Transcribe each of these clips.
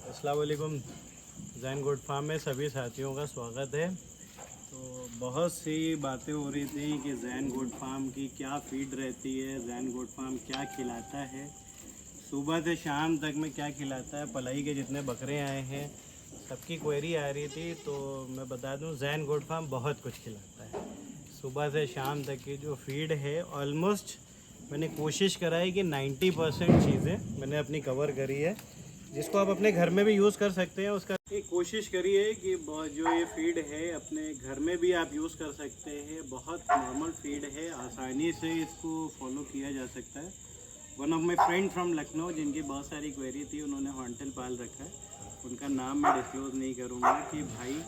अस्सलाम वालेकुम। Jain goat farm में सभी साथियों का स्वागत है। तो बहुत सी बातें हो रही थी कि जैन गोट फार्म की क्या फीड रहती है, जैन गोट फार्म क्या खिलाता है, सुबह से शाम तक में क्या खिलाता है, पलाई के जितने बकरे आए हैं सबकी क्वेरी आ रही थी। तो मैं बता दूं, जैन गोट फार्म बहुत कुछ खिलाता है। सुबह से शाम तक की जो फीड है ऑलमोस्ट मैंने कोशिश करा है कि 90% चीज़ें मैंने अपनी कवर करी है, जिसको आप अपने घर में भी यूज़ कर सकते हैं। उसका एक कोशिश करिए कि जो ये फीड है अपने घर में भी आप यूज़ कर सकते हैं। बहुत नॉर्मल फीड है, आसानी से इसको फॉलो किया जा सकता है। One of my friend from Lucknow, जिनकी बहुत सारी क्वेरी थी, उन्होंने हॉन्टल पाल रखा है, उनका नाम मैं डिस्क्लोज़ नहीं करूँगा, कि भाई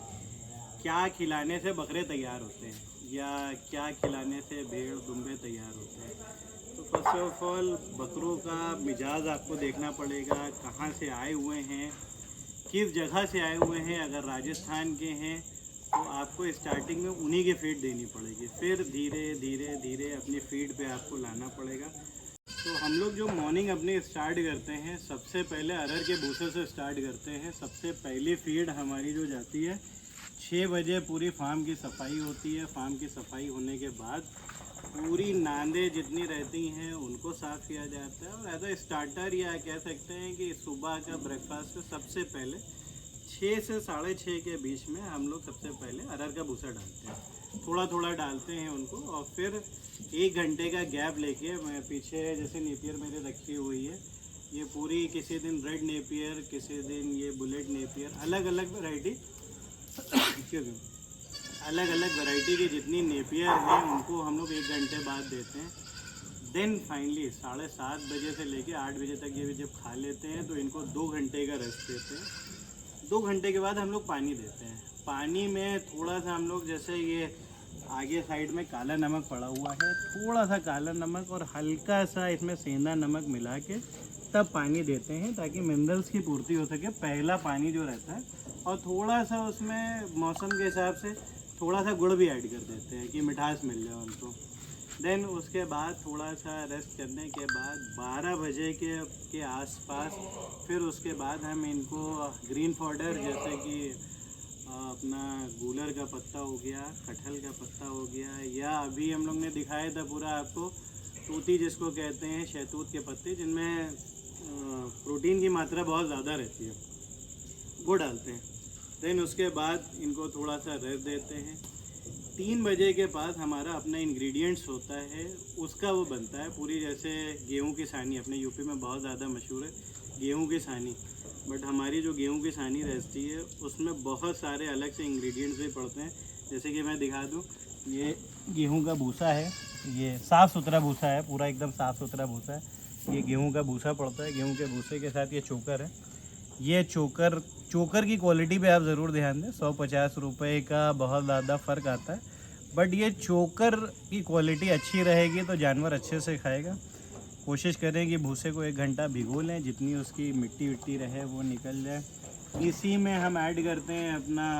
क्या खिलाने से बकरे तैयार होते हैं या क्या खिलाने से भेड़ दुम्बे तैयार होते हैं। तो फर्स्ट ऑफ ऑल बकरों का मिजाज आपको देखना पड़ेगा, कहाँ से आए हुए हैं, किस जगह से आए हुए हैं। अगर राजस्थान के हैं तो आपको स्टार्टिंग में उन्हीं की फीड देनी पड़ेगी, फिर धीरे धीरे धीरे अपनी फीड पे आपको लाना पड़ेगा। तो हम लोग जो मॉर्निंग अपनी स्टार्ट करते हैं, सबसे पहले अरहर के भूसे से स्टार्ट करते हैं। सबसे पहली फीड हमारी जो जाती है 6 बजे, पूरी फार्म की सफाई होती है। फार्म की सफाई होने के बाद पूरी नांदे जितनी रहती हैं उनको साफ़ किया जाता है, और एज अ स्टार्टर या कह सकते हैं कि सुबह का ब्रेकफास्ट सबसे पहले 6 से 6:30 के बीच में हम लोग सबसे पहले अरहर का भूसा डालते हैं। थोड़ा थोड़ा डालते हैं उनको, और फिर 1 घंटे का गैप लेके, मैं पीछे जैसे नेपियर मेरे रखी हुई है, ये पूरी किसी दिन रेड नेपियर, किसी दिन ये बुलेट नेपियर, अलग अलग वैरायटी अलग अलग वैरायटी की जितनी नेपियर हैं उनको हम लोग 1 घंटे बाद देते हैं। देन फाइनली 7:30 बजे से लेके 8 बजे तक ये जब खा लेते हैं तो इनको 2 घंटे का रेस्ट देते हैं। 2 घंटे के बाद हम लोग पानी देते हैं। पानी में थोड़ा सा हम लोग, जैसे ये आगे साइड में काला नमक पड़ा हुआ है, थोड़ा सा काला नमक और हल्का सा इसमें सेंधा नमक मिला के तब पानी देते हैं, ताकि मिनरल्स की पूर्ति हो सके, पहला पानी जो रहता है। और थोड़ा सा उसमें मौसम के हिसाब से थोड़ा सा गुड़ भी ऐड कर देते हैं कि मिठास मिल जाए उनको। देन उसके बाद थोड़ा सा रेस्ट करने के बाद 12 बजे के आसपास फिर उसके बाद हम इनको ग्रीन फॉडर, जैसे कि अपना गूलर का पत्ता हो गया, कटहल का पत्ता हो गया, या अभी हम लोग ने दिखाया था पूरा आपको तूती जिसको कहते हैं, शहतूत के पत्ते जिनमें प्रोटीन की मात्रा बहुत ज़्यादा रहती है, वो डालते हैं। देन उसके बाद इनको थोड़ा सा रेस्ट देते हैं। 3 बजे के पास हमारा अपना इंग्रेडिएंट्स होता है, उसका वो बनता है पूरी, जैसे गेहूं की सानी अपने यूपी में बहुत ज़्यादा मशहूर है, गेहूं की सानी। बट हमारी जो गेहूं की सानी रहती है उसमें बहुत सारे अलग से इंग्रेडिएंट्स भी पड़ते हैं। जैसे कि मैं दिखा दूं, ये गेहूं का भूसा है, ये साफ़ सुथरा भूसा है, पूरा एकदम साफ़ सुथरा भूसा है। ये गेहूँ का भूसा पड़ता है, गेहूँ के भूसे के साथ ये चोकर है। ये चोकर की क्वालिटी पे आप ज़रूर ध्यान दें। 150 रुपये का बहुत ज़्यादा फ़र्क आता है, बट ये चोकर की क्वालिटी अच्छी रहेगी तो जानवर अच्छे से खाएगा। कोशिश करें कि भूसे को 1 घंटा भिगो लें, जितनी उसकी मिट्टी विट्टी रहे वो निकल जाए। इसी में हम ऐड करते हैं अपना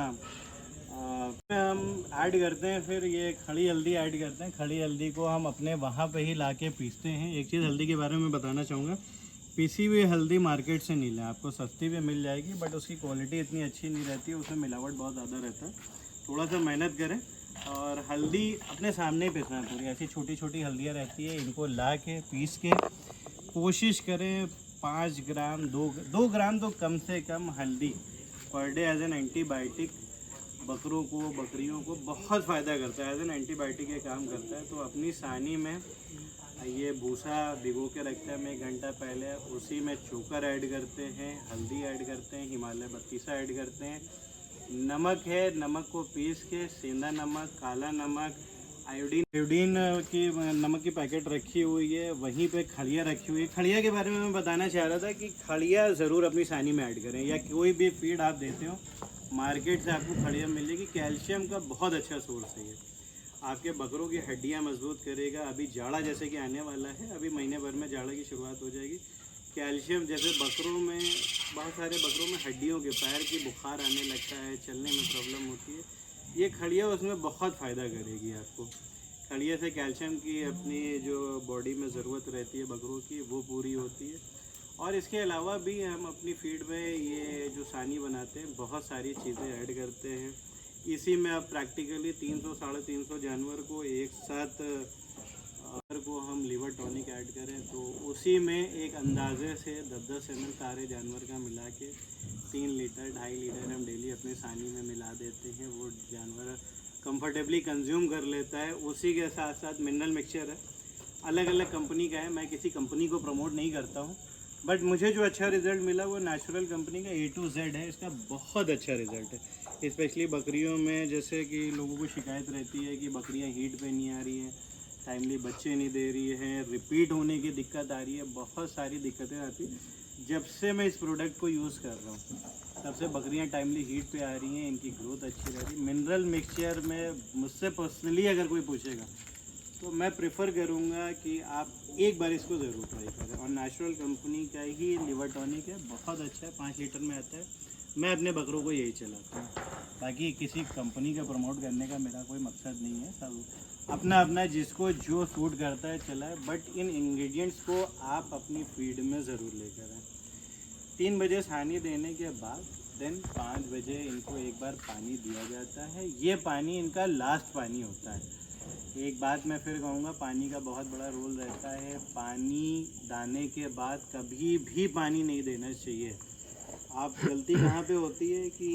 हम ऐड करते हैं, फिर ये खड़ी हल्दी ऐड करते हैं। खड़ी हल्दी को हम अपने वहाँ पे ही ला के पीसते हैं। एक चीज़ हल्दी के बारे में बताना चाहूँगा, पीसी हुई हल्दी मार्केट से नहीं लें, आपको सस्ती भी मिल जाएगी, बट उसकी क्वालिटी इतनी अच्छी नहीं रहती है, उसमें मिलावट बहुत ज़्यादा रहता है। थोड़ा सा मेहनत करें, और हल्दी अपने सामने ही पीसना है। पूरी ऐसी छोटी छोटी हल्दियाँ रहती है, इनको ला के पीस के कोशिश करें 5 ग्राम 2 ग्राम तो कम से कम हल्दी per day as an antibiotic बकरों को, बकरियों को बहुत फ़ायदा करता है, एज एन एंटीबायोटिक ये काम करता है। तो अपनी सानी में ये भूसा भिगो के रखते हैं हम 1 घंटा पहले, उसी में चोकर ऐड करते हैं, हल्दी ऐड करते हैं, हिमालय बत्तीसा ऐड करते हैं, नमक है, नमक को पीस के, सेंधा नमक, काला नमक, आयोडीन की नमक की पैकेट रखी हुई है, वहीं पे खड़िया रखी हुई है। खड़िया के बारे में मैं बताना चाह रहा था कि खड़िया ज़रूर अपनी सानी में ऐड करें, या कोई भी फीड आप देते हो मार्केट से आपको खड़िया मिलेगी। कैल्शियम का बहुत अच्छा सोर्स है ये, आपके बकरों की हड्डियां मजबूत करेगा। अभी जाड़ा जैसे कि आने वाला है, अभी महीने भर में जाड़ा की शुरुआत हो जाएगी। कैल्शियम जैसे बकरों में, बहुत सारे बकरों में हड्डियों के, पैर की बुखार आने लगता है, चलने में प्रॉब्लम होती है, ये खड़िया उसमें बहुत फ़ायदा करेगी आपको। खड़िया से कैल्शियम की अपनी जो बॉडी में ज़रूरत रहती है बकरों की, वो पूरी होती है। और इसके अलावा भी हम अपनी फीड में ये जो सानी बनाते हैं बहुत सारी चीज़ें ऐड करते हैं। इसी में अब प्रैक्टिकली 300 350 जानवर को एक साथ अगर को हम लीवर टॉनिक ऐड करें तो उसी में एक अंदाजे से 10-10 ml सारे जानवर का मिला के 3 लीटर 2.5 लीटर हम डेली अपने सानी में मिला देते हैं। वो जानवर कंफर्टेबली कंज्यूम कर लेता है। उसी के साथ साथ मिनरल मिक्सचर है, अलग अलग कंपनी का है, मैं किसी कंपनी को प्रमोट नहीं करता हूँ, बट मुझे जो अच्छा रिज़ल्ट मिला वो नेचुरल कंपनी का A to Z है। इसका बहुत अच्छा रिज़ल्ट है, स्पेशली बकरियों में। जैसे कि लोगों को शिकायत रहती है कि बकरियां हीट पे नहीं आ रही हैं, टाइमली बच्चे नहीं दे रही हैं, रिपीट होने की दिक्कत आ रही है, बहुत सारी दिक्कतें आती हैं। जब से मैं इस प्रोडक्ट को यूज़ कर रहा हूँ तब से बकरियां टाइमली हीट पे आ रही हैं, इनकी ग्रोथ अच्छी रह रही है। मिनरल मिक्सचर में मुझसे पर्सनली अगर कोई पूछेगा तो मैं प्रेफर करूँगा कि आप एक बार इसको ज़रूर ट्राई करें। और नेचुरल कंपनी का ही लिवर टॉनिक है, बहुत अच्छा है, 5 लीटर में आता है। मैं अपने बकरों को यही चलाता हूँ, बाकी किसी कंपनी का प्रमोट करने का मेरा कोई मकसद नहीं है। सब अपना अपना जिसको जो सूट करता है चलाए, बट इन इंग्रेडिएंट्स को आप अपनी फीड में ज़रूर लेकर आएँ। 3 बजे सानी देने के बाद देन 5 बजे इनको एक बार पानी दिया जाता है। ये पानी इनका लास्ट पानी होता है। एक बात मैं फिर कहूँगा, पानी का बहुत बड़ा रोल रहता है। पानी दाने के बाद कभी भी पानी नहीं देना चाहिए। आप गलती कहाँ पे होती है कि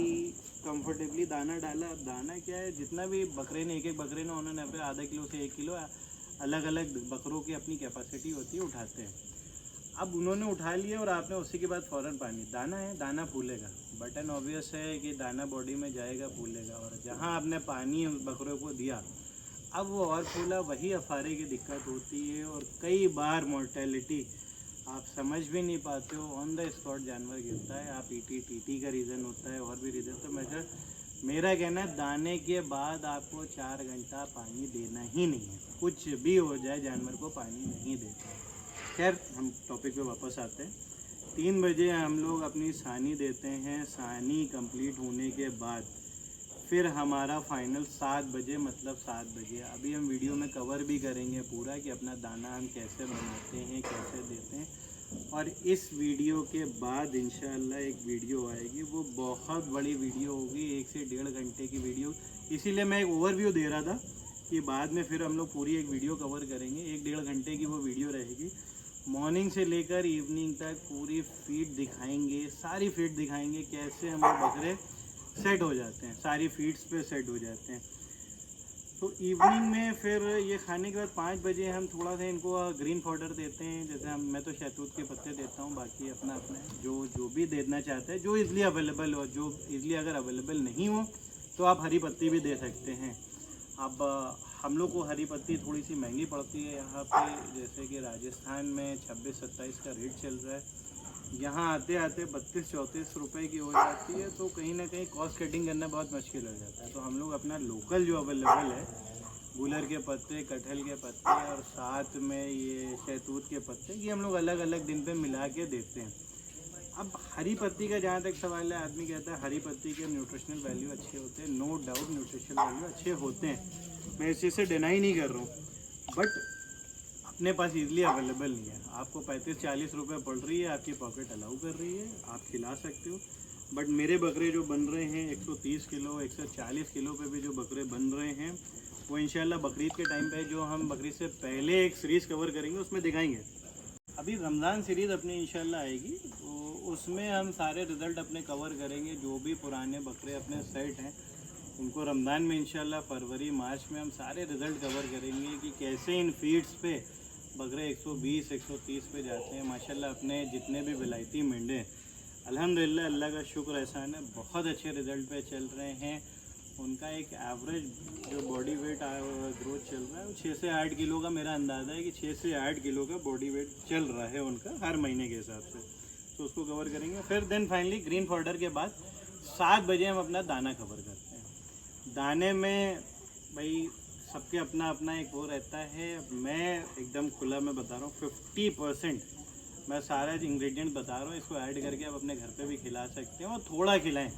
कंफर्टेबली दाना डाला। अब दाना क्या है, जितना भी बकरे ने, एक बकरे ने उन्होंने अपने आधा किलो से 1 किलो, अलग अलग बकरों की अपनी कैपेसिटी होती है, उठाते हैं। अब उन्होंने उठा लिया और आपने उसी के बाद फ़ौरन पानी, दाना है, दाना फूलेगा, बटन ऑब्वियस है कि दाना बॉडी में जाएगा, फूलेगा। और जहाँ आपने पानी बकरों को दिया अब वो और फूला, वही अफारे की दिक्कत होती है। और कई बार मोर्टेलिटी आप समझ भी नहीं पाते हो, ऑन द स्पॉट जानवर गिरता है। आप टी का रीज़न होता है, और भी रीज़न। तो मेरा कहना है दाने के बाद आपको 4 घंटा पानी देना ही नहीं है। कुछ भी हो जाए जानवर को पानी नहीं देते हैं। खैर, हम टॉपिक पे वापस आते हैं। 3 बजे हम लोग अपनी सानी देते हैं। सानी कंप्लीट होने के बाद फिर हमारा फाइनल 7 बजे, मतलब 7 बजे अभी हम वीडियो में कवर भी करेंगे पूरा कि अपना दाना हम कैसे बनाते हैं, कैसे देते हैं। और इस वीडियो के बाद इंशाल्लाह एक वीडियो आएगी, वो बहुत बड़ी वीडियो होगी, 1 से 1.5 घंटे की वीडियो। इसीलिए मैं एक ओवरव्यू दे रहा था कि बाद में फिर हम लोग पूरी एक वीडियो कवर करेंगे। 1-1.5 घंटे की वो वीडियो रहेगी। मॉर्निंग से लेकर इवनिंग तक पूरी फीड दिखाएंगे, सारी फीड दिखाएंगे, कैसे हम बकरे सेट हो जाते हैं, सारी फीड्स पे सेट हो जाते हैं। तो इवनिंग में फिर ये खाने के बाद 5 बजे हम थोड़ा सा इनको ग्रीन पाउडर देते हैं। जैसे मैं तो शहतूत के पत्ते देता हूँ, बाकी अपना अपना जो भी देना चाहते हैं, जो इजली अवेलेबल हो। जो इजली अगर अवेलेबल नहीं हो तो आप हरी पत्ती भी दे सकते हैं। अब हम लोग को हरी पत्ती थोड़ी सी महंगी पड़ती है यहाँ पे, जैसे कि राजस्थान में 26-27 का रेट चल रहा है। यहाँ आते आते 32-34 रुपये की हो जाती है। तो कहीं ना कहीं कॉस्ट कटिंग करना बहुत मुश्किल हो जाता है। तो हम लोग अपना लोकल जो अवेलेबल है, गूलर के पत्ते, कटहल के पत्ते और साथ में ये शहतूत के पत्ते, ये हम लोग अलग अलग दिन पे मिला के देते हैं। अब हरी पत्ती का जहाँ तक सवाल है, आदमी कहता है हरी पत्ती के न्यूट्रिशनल वैल्यू अच्छे होते हैं। नो डाउट न्यूट्रिशनल वैल्यू अच्छे होते हैं, मैं इस चीज़ से डिनाई नहीं कर रहा हूँ, बट अपने पास इजली अवेलेबल नहीं है। आपको 35-40 रुपये पड़ रही है, आपकी पॉकेट अलाउ कर रही है, आप खिला सकते हो। बट मेरे बकरे जो बन रहे हैं 130 किलो 140 किलो पे भी जो बकरे बन रहे हैं, वो इंशाल्लाह बकरीद के टाइम पे, जो हम बकरीद से पहले एक सीरीज़ कवर करेंगे उसमें दिखाएंगे। अभी रमज़ान सीरीज़ अपनी इंशाल्लाह आएगी, तो उसमें हम सारे रिज़ल्ट अपने कवर करेंगे। जो भी पुराने बकरे अपने सेट हैं उनको रमज़ान में इंशाल्लाह फरवरी मार्च में हम सारे रिज़ल्ट कवर करेंगे कि कैसे इन फीड्स पे बकरे 120-130 पे जाते हैं। माशाल्लाह अपने जितने भी विलायती मेंढे अल्हम्दुलिल्लाह, अल्लाह का शुक्र एहसान है, बहुत अच्छे रिज़ल्ट पे चल रहे हैं। उनका एक एवरेज जो बॉडी वेट ग्रोथ चल रहा है वो 6 से 8 किलो का, मेरा अंदाज़ा है कि 6 से 8 किलो का बॉडी वेट चल रहा है उनका हर महीने के हिसाब से। तो उसको कवर करेंगे। फिर देन फाइनली ग्रीन पाउडर के बाद 7 बजे हम अपना दाना कवर करते हैं। दाने में भाई सबके अपना अपना एक वो रहता है। मैं एकदम खुला मैं बता रहा हूँ, 50% मैं सारा इंग्रेडिएंट बता रहा हूँ, इसको ऐड करके आप अपने घर पे भी खिला सकते हैं। और थोड़ा खिलाएं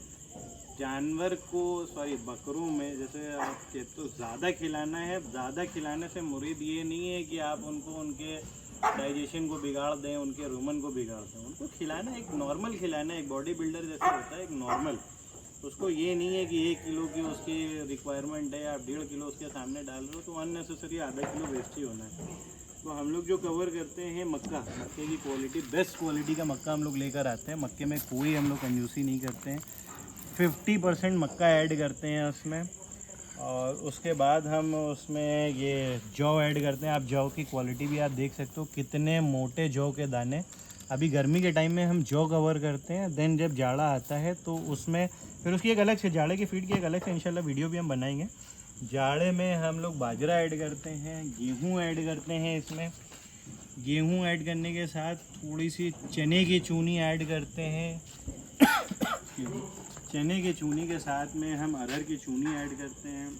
जानवर को, सॉरी बकरों में, जैसे आपके तो ज़्यादा खिलाना है। ज़्यादा खिलाने से मुरीद ये नहीं है कि आप उनको उनके डाइजेशन को बिगाड़ दें, उनके रूमन को बिगाड़ दें। उनको खिलाना एक नॉर्मल खिलाना, एक बॉडी बिल्डर जैसा होता है, एक नॉर्मल। उसको ये नहीं है कि 1 किलो की उसकी रिक्वायरमेंट है, आप 1.5 किलो उसके सामने डाल रहे हो तो अननेसेसरी आधा किलो वेस्ट ही होना है। तो हम लोग जो कवर करते हैं मक्का, मक्के की क्वालिटी, बेस्ट क्वालिटी का मक्का हम लोग लेकर आते हैं। मक्के में कोई हम लोग कंजूसी नहीं करते हैं, 50% मक्का ऐड करते हैं उसमें। और उसके बाद हम उसमें ये जौ ऐड करते हैं। आप जौ की क्वालिटी भी आप देख सकते हो, कितने मोटे जौ के दाने। अभी गर्मी के टाइम में हम जौ कवर करते हैं, देन जब जाड़ा आता है तो उसमें फिर उसकी एक अलग से जाड़े की फीड की एक अलग से इंशाल्लाह वीडियो भी हम बनाएंगे। जाड़े में हम लोग बाजरा ऐड करते हैं, गेहूँ ऐड करते हैं इसमें। गेहूँ ऐड करने के साथ थोड़ी सी चने की चूनी ऐड करते हैं। चने की चूनी के साथ में हम अरहर की चूनी ऐड करते हैं।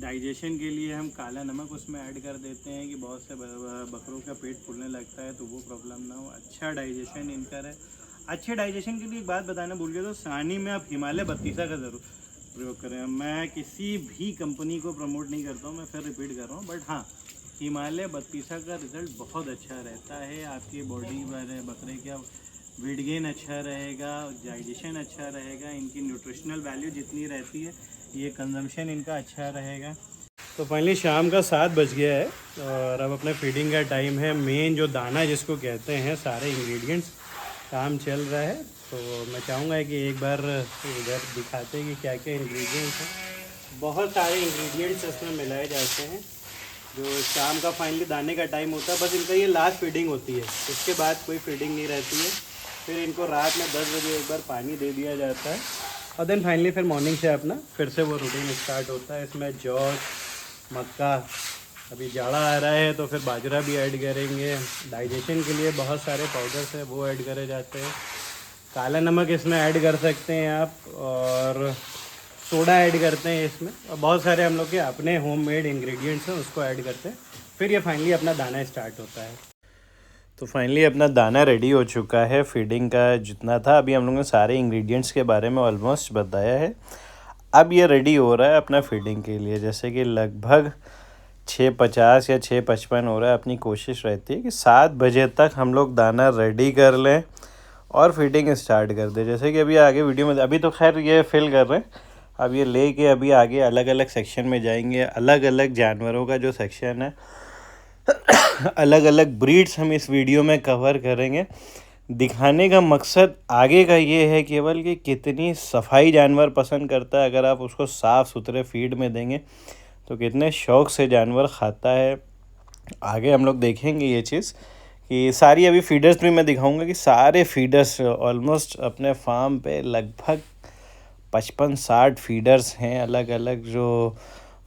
डाइजेशन के लिए हम काला नमक उसमें ऐड कर देते हैं कि बहुत से बकरों का पेट फूलने लगता है तो वो प्रॉब्लम ना हो, अच्छा डाइजेशन इनका रहे। अच्छे डाइजेशन के लिए एक बात बताना भूल गया, तो सानी में आप हिमालय बत्तीसा का ज़रूर प्रयोग करें। मैं किसी भी कंपनी को प्रमोट नहीं करता हूँ, मैं फिर रिपीट कर रहा हूँ, बट हाँ, हिमालय बत्तीसा का रिज़ल्ट बहुत अच्छा रहता है। आपकी बॉडी बकरे का वेट गेन अच्छा रहेगा, डाइजेशन अच्छा रहेगा, इनकी न्यूट्रिशनल वैल्यू जितनी रहती है, ये कंजम्पशन इनका अच्छा रहेगा। तो फाइनली शाम का 7 बज गया है और अब अपने फीडिंग का टाइम है। मेन जो दाना जिसको कहते हैं, सारे इंग्रेडिएंट्स काम चल रहा है। तो मैं चाहूँगा कि एक बार इधर दिखाते हैं कि क्या क्या इंग्रेडिएंट्स हैं। बहुत सारे इंग्रेडिएंट्स इसमें मिलाए जाते हैं। जो शाम का फाइनली दाने का टाइम होता है, बस इनका ये लास्ट फीडिंग होती है, उसके बाद कोई फीडिंग नहीं रहती है। फिर इनको रात में 10 बजे एक बार पानी दे दिया जाता है और देन फाइनली फिर मॉर्निंग से अपना फिर से वो रूटीन स्टार्ट होता है। इसमें जौ, मक्का, अभी जाड़ा आ रहा है तो फिर बाजरा भी ऐड करेंगे। डाइजेशन के लिए बहुत सारे पाउडर्स है वो ऐड करे जाते हैं। काला नमक इसमें ऐड कर सकते हैं आप, और सोडा ऐड करते हैं इसमें, और बहुत सारे हम लोग के अपने होममेड इंग्रेडिएंट्स हैं उसको ऐड करते हैं। फिर ये फाइनली अपना दाना स्टार्ट होता है। तो फाइनली अपना दाना रेडी हो चुका है। फीडिंग का जितना था, अभी हम लोगों ने सारे इंग्रेडिएंट्स के बारे में ऑलमोस्ट बताया है। अब ये रेडी हो रहा है अपना फीडिंग के लिए, जैसे कि लगभग 6:50 या 6:55 हो रहा है। अपनी कोशिश रहती है कि 7 बजे तक हम लोग दाना रेडी कर लें और फीडिंग स्टार्ट कर दें। जैसे कि अभी आगे वीडियो में, अभी तो खैर ये फिल कर रहे हैं, अब ये ले के अभी आगे अलग अलग सेक्शन में जाएंगे। अलग अलग जानवरों का जो सेक्शन है, अलग अलग ब्रीड्स हम इस वीडियो में कवर करेंगे। दिखाने का मकसद आगे का ये है केवल कि कितनी सफाई जानवर पसंद करता है। अगर आप उसको साफ़ सुथरे फीड में देंगे तो कितने शौक़ से जानवर खाता है। आगे हम लोग देखेंगे ये चीज़ कि सारी अभी फीडर्स भी मैं दिखाऊंगा कि सारे फीडर्स ऑलमोस्ट अपने फार्म पे लगभग 55-60 फीडर्स हैं अलग अलग जो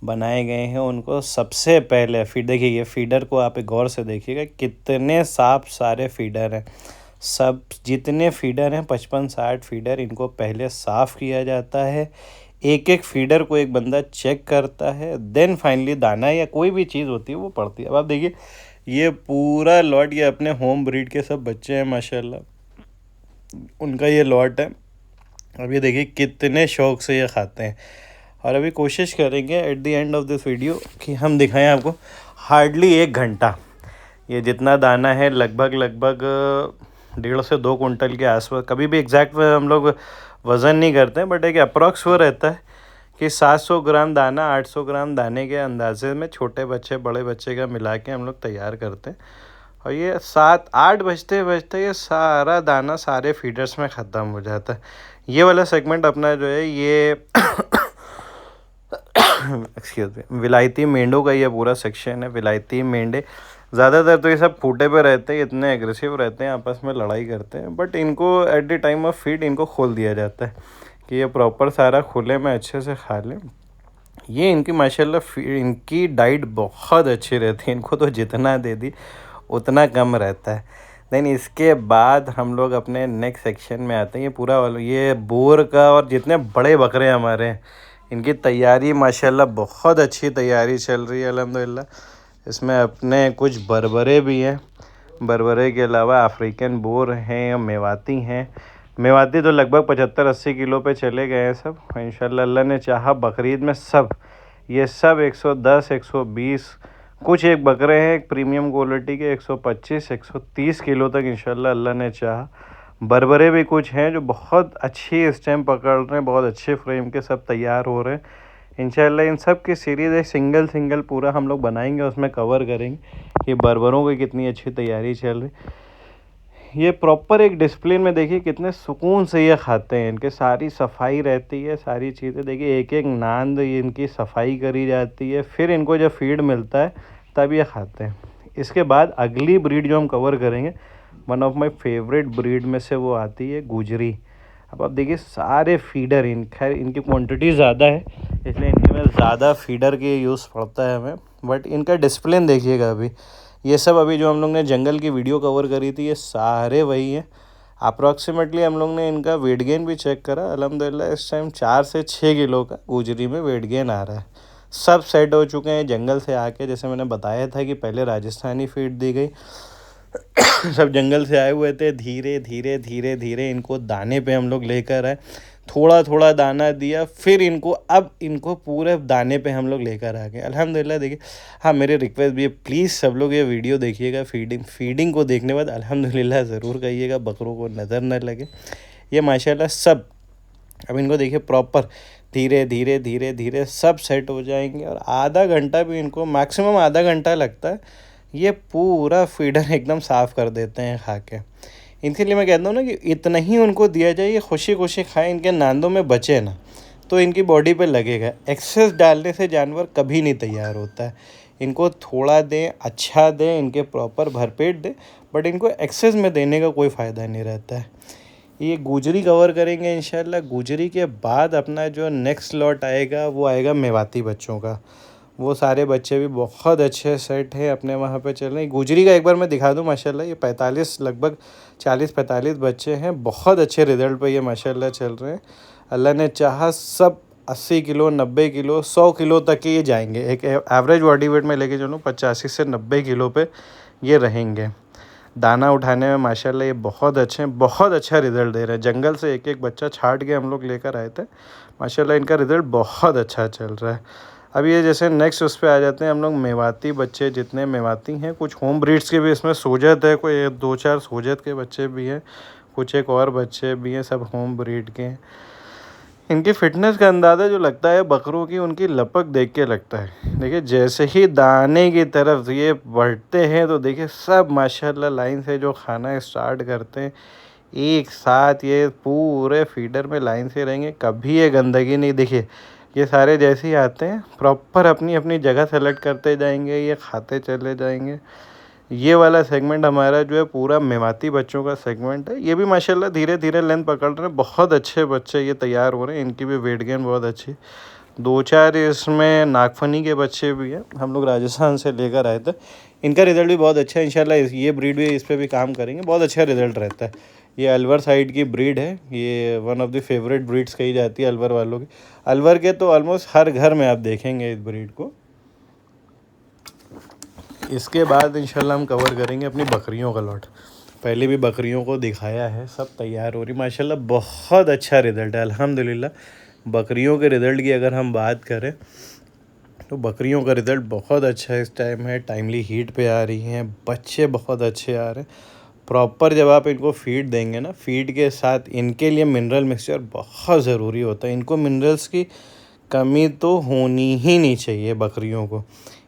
बनाए गए हैं। उनको सबसे पहले फीड, देखिए ये फीडर को आप गौर से देखिएगा कितने साफ सारे फीडर हैं। सब जितने फीडर हैं 55-60 फीडर, इनको पहले साफ़ किया जाता है। एक एक फीडर को एक बंदा चेक करता है, देन फाइनली दाना या कोई भी चीज़ होती है वो पड़ती है। अब आप देखिए ये पूरा लॉट, ये अपने होम ब्रीड के सब बच्चे हैं माशाल्लाह, उनका ये लॉट है। अब ये देखिए कितने शौक़ से ये खाते हैं। और अभी कोशिश करेंगे at the end of this video कि हम दिखाएं आपको हार्डली 1 घंटा ये जितना दाना है, लगभग 1.5 से 2 कुंटल के आसपास। कभी भी एग्जैक्ट हम लोग वज़न नहीं करते हैं, बट एक अप्रॉक्स वो रहता है कि 700 ग्राम दाना 800 ग्राम दाने के अंदाजे में छोटे बच्चे बड़े बच्चे का मिला के हम लोग तैयार करते हैं। और ये 7-8 बजते बजते ये सारा दाना सारे फीडर्स में ख़त्म हो जाता है। ये वाला सेगमेंट अपना जो है ये एक्सक्यूज़ मी, विलायती मेंढों का ये पूरा सेक्शन है। विलायती मेंढे ज़्यादातर तो ये सब फूटे पे रहते हैं, इतने एग्रेसिव रहते हैं, आपस में लड़ाई करते हैं, बट इनको at the time of feed इनको खोल दिया जाता है कि ये प्रॉपर सारा खुले में अच्छे से खा लें। ये इनकी माशाल्लाह इनकी डाइट बहुत अच्छी रहती है, इनको तो जितना दे दी उतना कम रहता है। देन इसके बाद हम लोग अपने नेक्स्ट सेक्शन में आते हैं। ये पूरा ये बोर का और जितने बड़े बकरे हमारे हैं, इनकी तैयारी माशाल्लाह बहुत अच्छी तैयारी चल रही है अल्हम्दुलिल्लाह। इसमें अपने कुछ बरबरे भी हैं, बरबरे के अलावा अफ्रीकन बोर हैं, मेवाती हैं। मेवाती तो लगभग 75-80 किलो पे चले गए हैं सब। इंशाल्लाह अल्लाह ने चाहा बकरीद में सब ये सब 110-120 कुछ एक बकरे हैं एक प्रीमियम क्वालिटी के 125-130 किलो तक इंशाल्लाह अल्लाह ने चाहा। बरबरे भी कुछ हैं जो बहुत अच्छी इस टाइम पकड़ रहे हैं, बहुत अच्छे फ्रेम के, सब तैयार हो रहे हैं इंशाल्लाह। इन सब की सीरीज़ एक सिंगल पूरा हम लोग बनाएंगे, उसमें कवर करेंगे कि बरबरों की कितनी अच्छी तैयारी चल रही। ये प्रॉपर एक डिसिप्लिन में देखिए कितने सुकून से ये खाते हैं, इनके सारी सफाई रहती है, सारी चीज़ें देखिए एक एक नांद इनकी सफाई करी जाती है, फिर इनको जब फीड मिलता है तब ये खाते हैं। इसके बाद अगली ब्रीड जो हम कवर करेंगे, one of my favourite breed में से वो आती है गुजरी। अब आप देखिए सारे फीडर खैर इनकी क्वांटिटी ज़्यादा है इसलिए इनके में ज़्यादा फीडर के यूज़ पड़ता है हमें, बट इनका डिसिप्लिन देखिएगा। अभी ये सब अभी जो हम लोग ने जंगल की वीडियो कवर करी थी ये सारे वही हैं। अप्रॉक्सीमेटली हम लोग ने इनका वेट गेन भी चेक करा, अल्हम्दुलिल्लाह इस टाइम 4 से 6 किलो का गुजरी में वेट गेन आ रहा है। सब सेट हो चुके हैं जंगल से आके, जैसे मैंने बताया था कि पहले राजस्थानी फीड दी गई सब जंगल से आए हुए थे। धीरे धीरे धीरे धीरे इनको दाने पे हम लोग लेकर आए, थोड़ा थोड़ा दाना दिया, फिर इनको अब इनको पूरे दाने पे हम लोग लेकर आ गए अल्हम्दुलिल्लाह। देखिए हाँ, मेरे रिक्वेस्ट भी है प्लीज़ सब लोग ये वीडियो देखिएगा, फीडिंग को देखने बाद अल्हम्दुलिल्लाह ज़रूर कहिएगा, बकरों को नज़र न लगे। ये माशाल्लाह सब अब इनको देखिए प्रॉपर धीरे धीरे धीरे धीरे सब सेट हो जाएंगे, और आधा घंटा भी इनको, मैक्सिमम आधा घंटा लगता है, ये पूरा फीडर एकदम साफ़ कर देते हैं खा के। इनके लिए मैं कहता हूँ ना कि इतना ही उनको दिया जाए, ये खुशी खुशी खाएं, इनके नांदों में बचे ना तो इनकी बॉडी पे लगेगा। एक्सेस डालने से जानवर कभी नहीं तैयार होता है। इनको थोड़ा दें, अच्छा दें, इनके प्रॉपर भरपेट दें, बट इनको एक्सेस में देने का कोई फ़ायदा नहीं रहता है। ये गुजरी कवर करेंगे इंशाल्लाह। गुजरी के बाद अपना जो नेक्स्ट लॉट आएगा वो आएगा मेवाती बच्चों का। वो सारे बच्चे भी बहुत अच्छे सेट हैं, अपने वहाँ पे चल रहे हैं। गुजरी का एक बार मैं दिखा दूँ, माशाल्लाह ये 45 लगभग 40-45 बच्चे हैं, बहुत अच्छे रिज़ल्ट पे ये माशाल्लाह चल रहे हैं। अल्लाह ने चाहा सब 80 किलो 90 किलो 100 किलो तक के ये जाएंगे। एक एवरेज बॉडी वेट में लेके चलूँ 85 से 90 किलो पे ये रहेंगे। दाना उठाने में माशाल्लाह ये बहुत अच्छे हैं, बहुत अच्छा रिज़ल्ट दे रहे हैं। जंगल से एक एक बच्चा छाट के हम लोग लेकर आए थे, माशाल्लाह इनका रिज़ल्ट बहुत अच्छा चल रहा है। अब ये जैसे नेक्स्ट उस पर आ जाते हैं हम लोग मेवाती बच्चे। जितने मेवाती हैं, कुछ होम ब्रीड्स के भी इसमें सोजत है, कोई 2-4 सोजत के बच्चे भी हैं, कुछ एक और बच्चे भी हैं, सब होम ब्रीड के हैं। इनकी फ़िटनेस का अंदाज़ा जो लगता है बकरों की, उनकी लपक देख के लगता है। देखिए जैसे ही दाने की तरफ ये बढ़ते हैं तो देखिए सब माशाल्लाह लाइन से जो खाना स्टार्ट करते हैं, एक साथ ये पूरे फीडर में लाइन से रहेंगे, कभी ये गंदगी नहीं। देखिए ये सारे जैसे ही आते हैं प्रॉपर अपनी अपनी जगह सेलेक्ट करते जाएंगे, ये खाते चले जाएंगे। ये वाला सेगमेंट हमारा जो है पूरा मेवाती बच्चों का सेगमेंट है। ये भी माशाल्लाह धीरे धीरे लेंथ पकड़ रहे हैं, बहुत अच्छे बच्चे ये तैयार हो रहे हैं। इनकी भी वेट गेन बहुत अच्छी, 2-4 इसमें नागफनी के बच्चे भी हैं, हम लोग राजस्थान से लेकर आए थे। इनका रिज़ल्ट भी बहुत अच्छा है इंशाल्लाह। ये ब्रीड भी, इस पर भी काम करेंगे, बहुत अच्छा रिज़ल्ट रहता है। ये अलवर साइड की ब्रीड है, ये one of the favourite breeds कही जाती है अलवर वालों की। अलवर के तो ऑलमोस्ट हर घर में आप देखेंगे इस ब्रीड को। इसके बाद इंशाल्लाह हम कवर करेंगे अपनी बकरियों का लॉट। पहले भी बकरियों को दिखाया है, सब तैयार हो रही माशाल्लाह, बहुत अच्छा रिज़ल्ट है अल्हम्दुलिल्लाह। बकरियों के रिज़ल्ट की अगर हम बात करें तो बकरियों का रिज़ल्ट बहुत अच्छा इस टाइम है। टाइमली हीट पे आ रही हैं, बच्चे बहुत अच्छे आ रहे हैं। प्रॉपर जब आप इनको फीड देंगे ना, फीड के साथ इनके लिए मिनरल मिक्सचर बहुत ज़रूरी होता है। इनको मिनरल्स की कमी तो होनी ही नहीं चाहिए बकरियों को।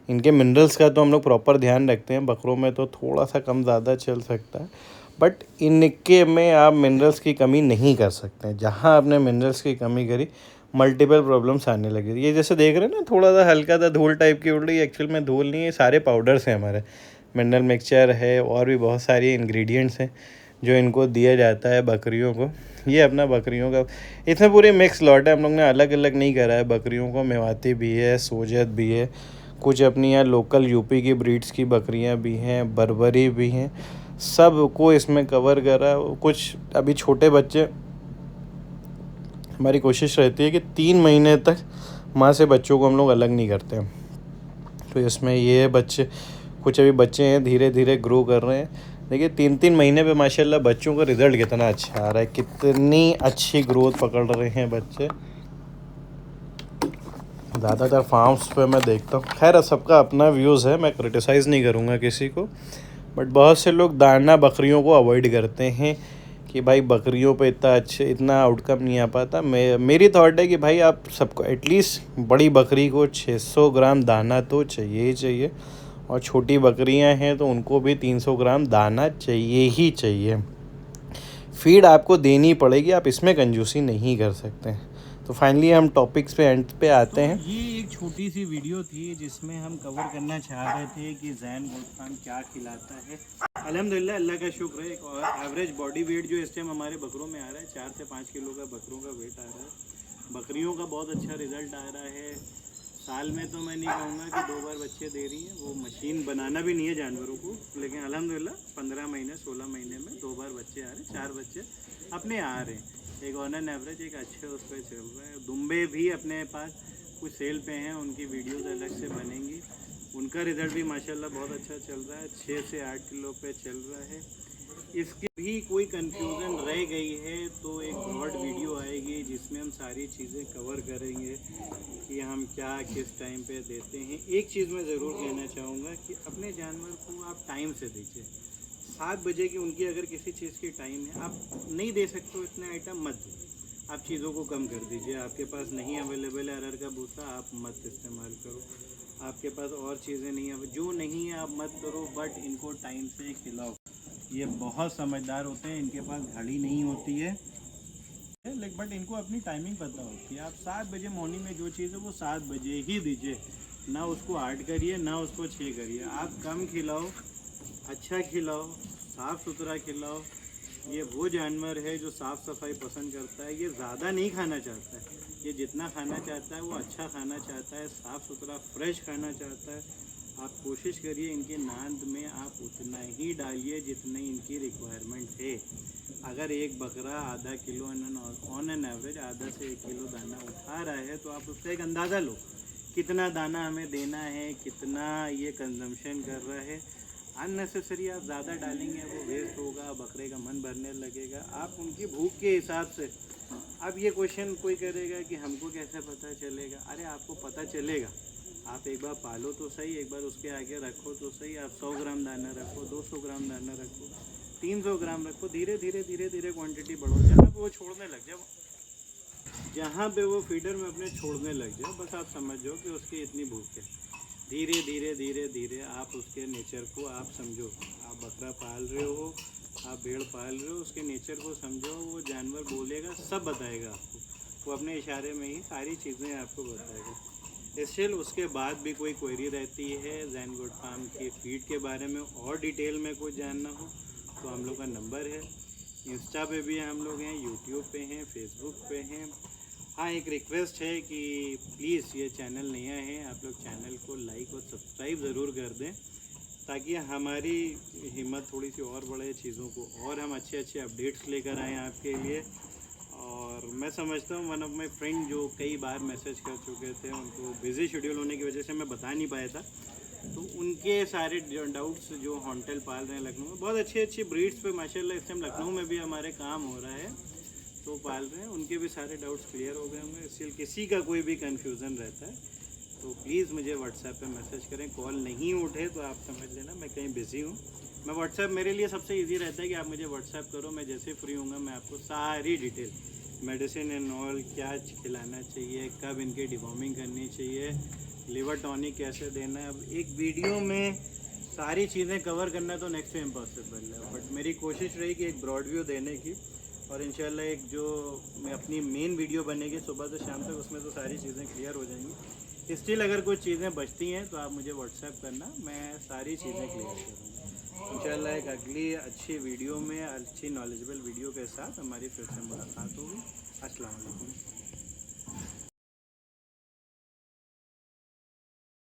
इनके मिनरल्स का तो हम लोग प्रॉपर ध्यान रखते हैं, बकरों में तो थोड़ा सा कम ज़्यादा चल सकता है, बट इनके में आप मिनरल्स की कमी नहीं कर सकते हैं। जहाँ आपने मिनरल्स की कमी करी, मल्टीपल प्रॉब्लम्स आने लगी। ये जैसे देख रहे हैं ना, थोड़ा सा हल्का सा धूल टाइप की उड़ रही है, एक्चुअल में धूल नहीं है, सारे पाउडर्स हैं हमारे। मिनरल मिक्सचर है और भी बहुत सारी इंग्रेडिएंट्स हैं जो इनको दिया जाता है बकरियों को। ये अपना बकरियों का इसमें पूरे मिक्स लॉट है, हम लोग ने अलग अलग नहीं करा है। बकरियों को मेवाती भी है, सोजत भी है, कुछ अपनी यहाँ लोकल यूपी की ब्रीड्स की बकरियाँ भी हैं, बरबरी भी हैं, सब को इसमें कवर करा। कुछ अभी छोटे बच्चे, हमारी कोशिश रहती है कि 3 महीने तक माँ से बच्चों को हम लोग अलग नहीं करते हैं। तो इसमें ये बच्चे, कुछ अभी बच्चे हैं धीरे धीरे ग्रो कर रहे हैं। देखिए 3-3 महीने पे माशाल्लाह बच्चों का रिज़ल्ट कितना अच्छा आ रहा है, कितनी अच्छी ग्रोथ पकड़ रहे हैं बच्चे। ज़्यादातर फार्म्स पे मैं देखता हूँ, खैर सबका अपना व्यूज़ है, मैं क्रिटिसाइज़ नहीं करूँगा किसी को, बट बहुत से लोग दाना बकरियों को अवॉइड करते हैं कि भाई बकरियों पे इतना आउटकम नहीं आ पाता। मेरी थॉट है कि भाई आप सबको एटलीस्ट बड़ी बकरी को 600 ग्राम दाना तो चाहिए ही चाहिए, और छोटी बकरियां हैं तो उनको भी 300 ग्राम दाना चाहिए ही चाहिए। फीड आपको देनी पड़ेगी, आप इसमें कंजूसी नहीं कर सकते। तो फाइनली हम टॉपिक्स पे एंड पे आते हैं। ये एक छोटी सी वीडियो थी जिसमें हम कवर करना चाह रहे थे कि जैन गोट फार्म क्या खिलाता है। अल्हम्दुलिल्लाह, अल्लाह का शुक्र है, और एवरेज बॉडी वेट जो इस टाइम हमारे बकरों में आ रहा है 4 से 5 किलो का बकरों का वेट आ रहा है। बकरियों का बहुत अच्छा रिजल्ट आ रहा है। साल में तो मैं नहीं कहूँगा कि 2 बार बच्चे दे रही हैं, वो मशीन बनाना भी नहीं है जानवरों को, लेकिन अल्हम्दुलिल्लाह 15 महीने 16 महीने में 2 बार बच्चे आ रहे हैं, 4 बच्चे अपने आ रहे हैं। एक ऑन एन एवरेज एक अच्छे उस पर चल रहा है। दुम्बे भी अपने पास कुछ सेल पे हैं, उनकी वीडियोस अलग से बनेंगी, उनका रिज़ल्ट भी माशाल्लाह बहुत अच्छा चल रहा है, 6 से 8 किलो पे चल रहा है। इसकी भी कोई कंफ्यूजन रह गई है तो एक ब्रॉड वीडियो आएगी जिसमें हम सारी चीज़ें कवर करेंगे कि हम क्या किस टाइम पे देते हैं। एक चीज़ मैं ज़रूर कहना चाहूँगा कि अपने जानवर को आप टाइम से दीजिए। 7 बजे की उनकी अगर किसी चीज़ की टाइम है, आप नहीं दे सकते हो इतने आइटम मत दो, आप चीज़ों को कम कर दीजिए। आपके पास नहीं अवेलेबल है अरहर का भूसा, आप मत इस्तेमाल करो। आपके पास और चीज़ें नहीं है, जो नहीं है आप मत करो, बट इनको टाइम से खिलाओ। ये बहुत समझदार होते हैं, इनके पास घड़ी नहीं होती है, लेकिन बट इनको अपनी टाइमिंग पता होती है। आप 7 बजे मॉर्निंग में जो चीज़ है वो 7 बजे ही दीजिए, ना उसको 8 करिए ना उसको 6 करिए। आप कम खिलाओ, अच्छा खिलाओ, साफ़ सुथरा खिलाओ। ये वो जानवर है जो साफ़ सफाई पसंद करता है, ये ज़्यादा नहीं खाना चाहता है, ये जितना खाना चाहता है वो अच्छा खाना चाहता है, साफ़ सुथरा फ्रेश खाना चाहता है। आप कोशिश करिए इनके नाद में आप उतना ही डालिए जितनी इनकी रिक्वायरमेंट है। अगर एक बकरा आधा किलो ऑन एन एवरेज आधा से 1 किलो दाना उठा रहा है तो आप उसका एक अंदाज़ा लो कितना दाना हमें देना है, कितना ये कंजम्पशन कर रहा है। अननेसेसरी आप ज़्यादा डालेंगे वो वेस्ट होगा, बकरे का मन भरने लगेगा। आप उनकी भूख के हिसाब से, अब ये क्वेश्चन कोई करेगा कि हमको कैसे पता चलेगा, अरे आपको पता चलेगा। आप एक बार पालो तो सही, एक बार उसके आगे रखो तो सही। आप 100 ग्राम दाना रखो, 200 ग्राम दाना रखो, 300 ग्राम रखो, धीरे धीरे क्वांटिटी बढ़ो। जहाँ पे वो छोड़ने लग जाए, जहाँ पे वो फीडर में अपने छोड़ने लग जाए, बस आप समझ जाओ कि उसकी इतनी भूख है। धीरे आप उसके नेचर को आप समझो। आप बकरा पाल रहे हो, आप भेड़ पाल रहे हो, उसके नेचर को समझो। वो जानवर बोलेगा, सब बताएगा आपको, वो अपने इशारे में ही सारी चीज़ें आपको बताएगा। स्टिल उसके बाद भी कोई क्वेरी रहती है जैन गोट फार्म की फीड के बारे में और डिटेल में कुछ जानना हो तो हम लोग का नंबर है। इंस्टा पे भी हम लोग हैं, यूट्यूब पे हैं, फेसबुक पे हैं। हाँ, एक रिक्वेस्ट है कि प्लीज़ ये चैनल नया है, आप लोग चैनल को लाइक और सब्सक्राइब ज़रूर कर दें ताकि हमारी हिम्मत थोड़ी सी और बढ़े चीज़ों को, और हम अच्छे अपडेट्स लेकर आएँ आपके लिए। और मैं समझता हूँ वन ऑफ माई फ्रेंड जो कई बार मैसेज कर चुके थे, उनको बिज़ी शेड्यूल होने की वजह से मैं बता नहीं पाया था, तो उनके सारे डाउट्स जो हॉन्टेल पाल रहे हैं लखनऊ में, बहुत अच्छी ब्रीड्स पे माशाल्लाह इस टाइम लखनऊ में भी हमारे काम हो रहा है, तो पाल रहे हैं, उनके भी सारे डाउट्स क्लियर हो गए होंगे। इसलिए किसी का कोई भी कन्फ्यूज़न रहता है तो प्लीज़ मुझे व्हाट्सएप पे मैसेज करें। कॉल नहीं उठे तो आप समझ लेना मैं कहीं बिज़ी हूँ। मैं व्हाट्सएप, मेरे लिए सबसे इजी रहता है कि आप मुझे व्हाट्सएप करो, मैं जैसे फ्री होऊंगा मैं आपको सारी डिटेल, मेडिसिन एंड ऑल, क्या खिलाना चाहिए, कब इनकी डिवॉर्मिंग करनी चाहिए, लिवर टॉनिक कैसे देना है, अब एक वीडियो में सारी चीज़ें कवर करना तो नेक्स्ट टाइम इम्पॉसिबल है, बट मेरी कोशिश रही कि एक ब्रॉड व्यू देने की। और इंशाल्लाह एक जो मैं अपनी मेन वीडियो बनेगी सुबह से शाम तक, उसमें तो सारी चीज़ें क्लियर हो जाएंगी। स्टिल अगर कुछ चीज़ें बचती हैं तो आप मुझे व्हाट्सएप करना, मैं सारी चीज़ें क्लियर करूँगा। इंशाल्लाह एक अगली अच्छी वीडियो में, अच्छी नॉलेजेबल वीडियो के साथ हमारी फिर से मुलाकात होगी।